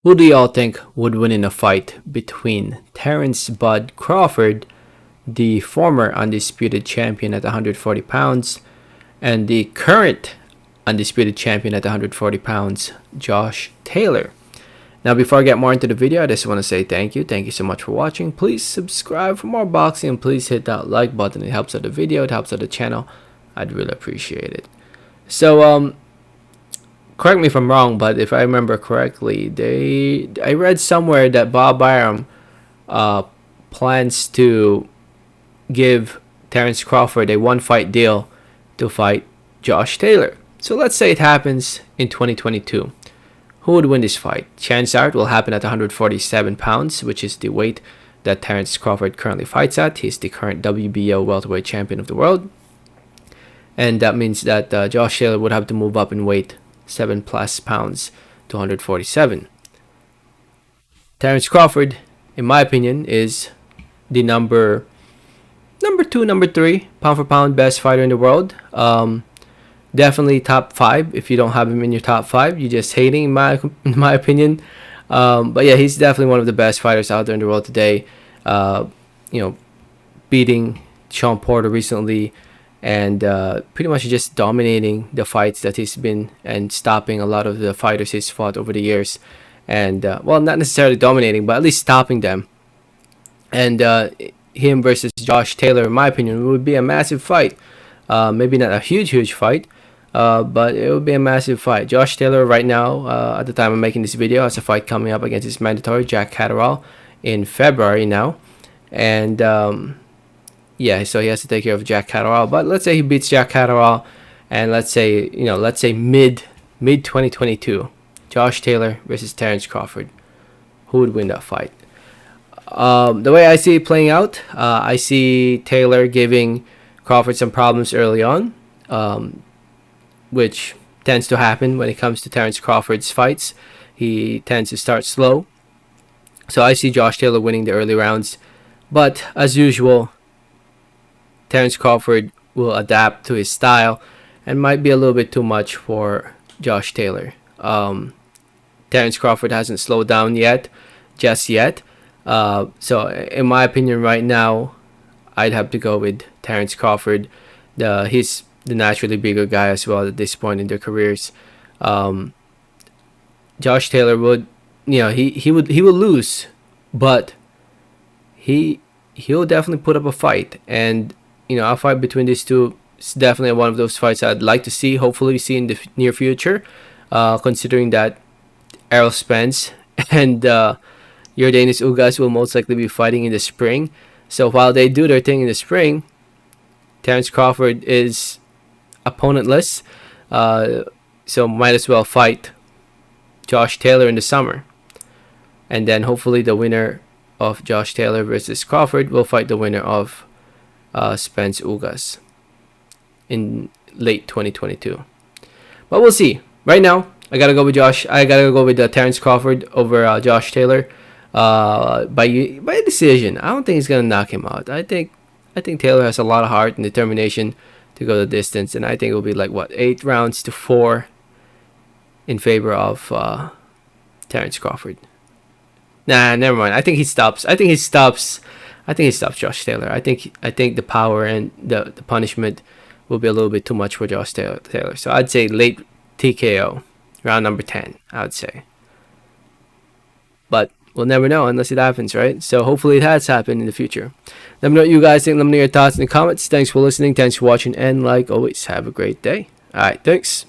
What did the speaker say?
Who do y'all think would win in a fight between Terence "Bud" Crawford, the former undisputed champion at 140 pounds, and the current undisputed champion at 140 pounds, Josh Taylor? Now, before I get more into the video, I just want to say thank you. Thank you so much for watching. Please subscribe for more boxing, and please hit that like button. It helps out the video. It helps out the channel. I'd really appreciate it. So, correct me if I'm wrong, but if I remember correctly, I read somewhere that Bob Byram plans to give Terence Crawford a one-fight deal to fight Josh Taylor. So let's say it happens in 2022. Who would win this fight? Chances are it will happen at 147 pounds, which is the weight that Terence Crawford currently fights at. He's the current WBO welterweight champion of the world. And that means that Josh Taylor would have to move up in weight 7+ pounds to 147. Terence Crawford, in my opinion, is the number 2, number 3 pound for pound best fighter in the world. Definitely top 5. If you don't have him in your top 5, you're just hating, in my opinion. But yeah, he's definitely one of the best fighters out there in the world today. Beating Sean Porter recently, and pretty much just dominating the fights that he's been, and stopping a lot of the fighters he's fought over the years. And well, not necessarily dominating, but at least stopping them. And him versus Josh Taylor, in my opinion, would be a massive fight. Maybe not a huge fight, but it would be a massive fight. Josh Taylor right now, at the time of making this video, has a fight coming up against his mandatory Jack Catterall in February now. And yeah, so he has to take care of Jack Catterall. But let's say he beats Jack Catterall, and let's say mid 2022, Josh Taylor versus Terence Crawford. Who would win that fight? The way I see it playing out, I see Taylor giving Crawford some problems early on, which tends to happen when it comes to Terence Crawford's fights. He tends to start slow. So I see Josh Taylor winning the early rounds. But as usual, Terence Crawford will adapt to his style and might be a little bit too much for Josh Taylor. Terence Crawford hasn't slowed down just yet. So in my opinion right now, I'd have to go with Terence Crawford. He's the naturally bigger guy as well at this point in their careers. Josh Taylor would, he will lose, but he'll definitely put up a fight. And a fight between these two is definitely one of those fights I'd like to see, hopefully see in the near future, considering that Errol Spence and Yordenis Ugas will most likely be fighting in the spring. So while they do their thing in the spring, Terence Crawford is opponentless, so might as well fight Josh Taylor in the summer. And then hopefully the winner of Josh Taylor versus Crawford will fight the winner of Spence Ugas in late 2022. But we'll see. Right now, I gotta go with Terence Crawford over Josh Taylor by decision. I don't think he's gonna knock him out. I think Taylor has a lot of heart and determination to go the distance, and I think it will be like 8 rounds to 4 in favor of Terence Crawford. Nah, never mind. I think he stops Josh Taylor. I think the power and the punishment will be a little bit too much for Josh Taylor. So I'd say late TKO, round number 10, I would say. But we'll never know unless it happens, right? So hopefully it has happened in the future. Let me know what you guys think. Let me know your thoughts in the comments. Thanks for listening. Thanks for watching. And like always, have a great day. All right, thanks.